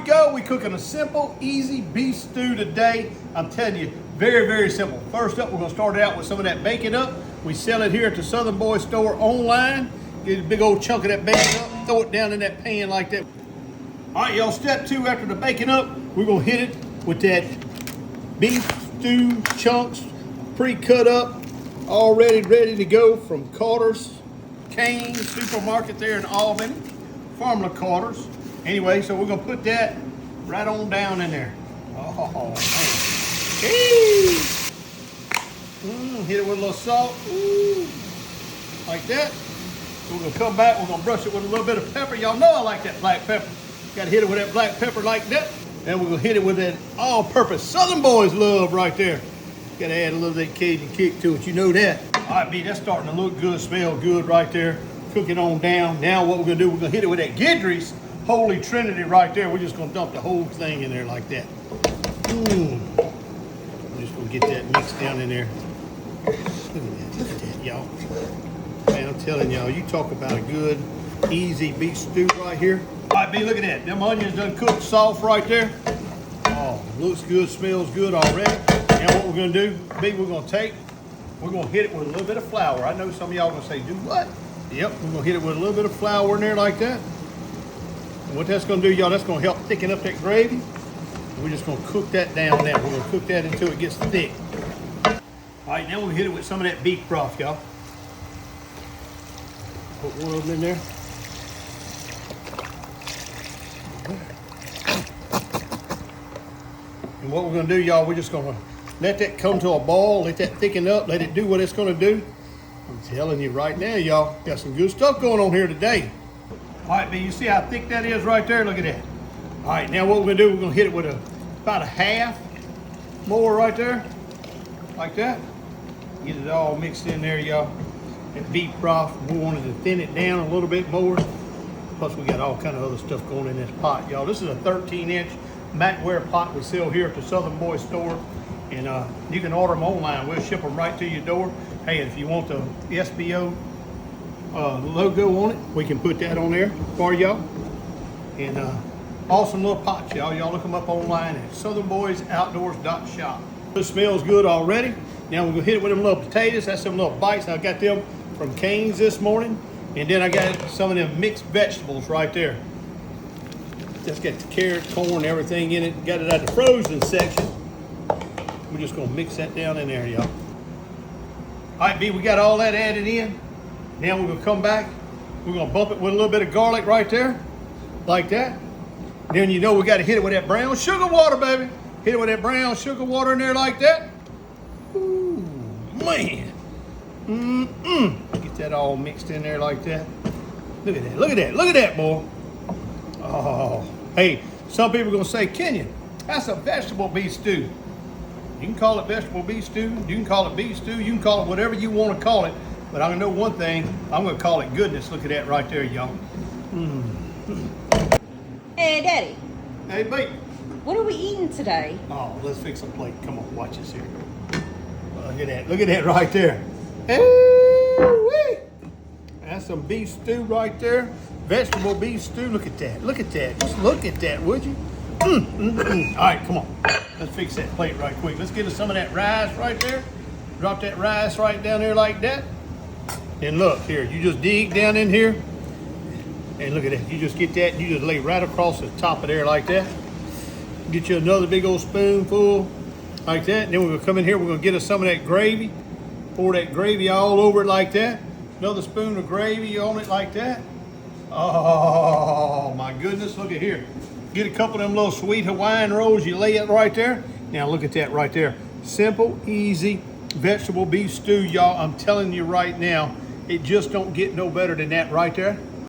go. We're cooking a simple, easy beef stew today. I'm telling you, very, very simple. First up, we're gonna start out with some of that bacon up. We sell it here at the Southern Boy Store online. Get a big old chunk of that bacon up, throw it down in that pan like that. All right, y'all, step two, after the bacon up, we're gonna hit it with that beef stew chunks, pre-cut up, already ready to go from Carter's Cane's supermarket there in Albany, Farmer Carter's. Anyway, so we're gonna put that right on down in there. Oh, man. Hit it with a little salt, like that. We're gonna come back, we're gonna brush it with a little bit of pepper. Y'all know I like that black pepper. Gotta hit it with that black pepper like that. Then we're gonna hit it with that all-purpose Southern Boys love right there. Gotta add a little of that Cajun kick to it, you know that. All right, B, that's starting to look good, smell good right there. Cook it on down. Now what we're gonna do, we're gonna hit it with that Guidry's Holy Trinity right there. We're just gonna dump the whole thing in there like that. We're just gonna get that mixed down in there. Look at that, y'all. Man, I'm telling y'all, you talk about a good, easy beef stew right here. All right, B, look at that. Them onions done cooked soft right there. Oh, looks good, smells good already. Now what we're gonna do, B, we're gonna hit it with a little bit of flour. I know some of y'all gonna say, do what? Yep, we're gonna hit it with a little bit of flour in there like that. And what that's gonna do, y'all, that's gonna help thicken up that gravy. And we're just gonna cook that down now. We're gonna cook that until it gets thick. All right, now we'll hit it with some of that beef broth, y'all. Put one of them in there. And what we're gonna do, y'all, we're just gonna let that come to a boil, let that thicken up, let it do what it's gonna do. I'm telling you right now, y'all, got some good stuff going on here today. All right, B, you see how thick that is right there? Look at that. All right, now what we're gonna do, we're gonna hit it with about a half more right there, like that. Get it all mixed in there, y'all. That beef broth, we wanted to thin it down a little bit more. Plus we got all kind of other stuff going in this pot, y'all. This is a 13-inch Macware pot we sell here at the Southern Boy Store. And you can order them online. We'll ship them right to your door. Hey, if you want the SBO logo on it, we can put that on there for y'all. And awesome little pots, y'all. Y'all look them up online at southernboysoutdoors.shop. It smells good already. Now we're gonna hit it with them little potatoes. That's some little bites. I got them from Cane's this morning. And then I got some of them mixed vegetables right there. That's got the carrot, corn, everything in it. Got it at the frozen section. We're just gonna mix that down in there, y'all. All right, B, we got all that added in. Now we're gonna come back. We're gonna bump it with a little bit of garlic right there, like that. Then you know we gotta hit it with that brown sugar water, baby. Hit it with that brown sugar water in there like that. Ooh, man. Get that all mixed in there like that. Look at that, look at that, look at that, boy. Oh, hey, some people are gonna say, Kenyon, that's a vegetable beef stew. You can call it vegetable beef stew, you can call it beef stew, you can call it whatever you want to call it. But I'm gonna know one thing, I'm gonna call it goodness. Look at that right there, y'all. Hey, Daddy. Hey, B. What are we eating today? Oh, let's fix a plate. Come on, watch this here. Look at that right there. Hey, that's some beef stew right there. Vegetable beef stew, look at that. Look at that, just look at that, would you? All right, come on. Let's fix that plate right quick. Let's get us some of that rice right there. Drop that rice right down there like that. And look here, you just dig down in here. And look at that, you just get that, you just lay right across the top of there like that. Get you another big old spoonful like that. And then we're gonna come in here, we're gonna get us some of that gravy. Pour that gravy all over it like that. Another spoon of gravy on it like that. Oh my goodness, look at here. Get a couple of them little sweet Hawaiian rolls, you lay it right there. Now look at that right there. Simple, easy vegetable beef stew, y'all. I'm telling you right now, it just don't get no better than that right there.